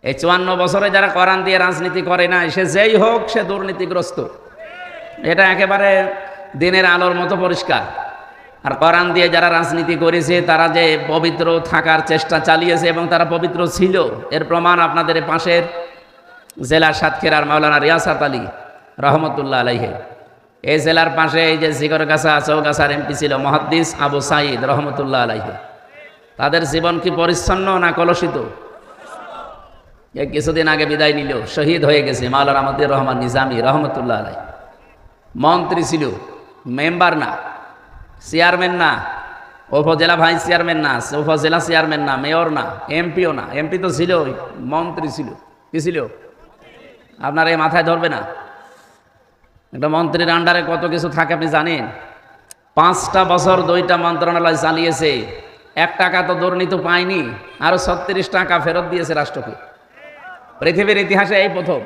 এই 54 বছরে যারা কোরআন দিয়ে রাজনীতি করে না, সে যেই হোক সে দুর্নীতিগ্রস্ত। এটা একেবারে দিনের আলোর মতো পরিষ্কার। আর কোরআন দিয়ে যারা রাজনীতি করেছে তারা যে পবিত্র থাকার চেষ্টা চালিয়েছে এবং তারা পবিত্র ছিল, এর প্রমাণ আপনাদের পাশের জেলা সাতক্ষীরার মাওলানা রিয়াসাত আলী রহমতুল্লাহ আলাইহি। এই জেলার পাশে এই যে জিগরগাছা চৌগাছার এমপি ছিল মুহাদ্দিস আবু সাঈদ রহমতুল্লাহ আলাইহি। তাদের জীবন কি পরিচ্ছন্ন না কলুষিত? এই কিছুদিন আগে বিদায় নিল, শহীদ হয়ে গেছে মাওলানা আমাদের রহমান নিজামী রহমতুল্লাহ আলাইহি। মন্ত্রী ছিল, মেম্বার না, চেয়ারম্যান না, উপজেলা ভাইস চেয়ারম্যান না, উপজেলা চেয়ারম্যান না, মেয়র না, এমপিও না। এমপি তো ছিল, মন্ত্রী ছিল। কি ছিল? আপনার এই মাথায় ধরবে না। একটা মন্ত্রীর আন্ডারে কত কিছু থাকে আপনি জানেন? 5টা বছর 2টা মন্ত্রণালয় চালিয়েছে, 1 টাকা তো দুর্নীতি পায়নি, আরো 36 টাকা ফেরত দিয়েছে রাষ্ট্রকে। পৃথিবীর ইতিহাসে এই প্রথম।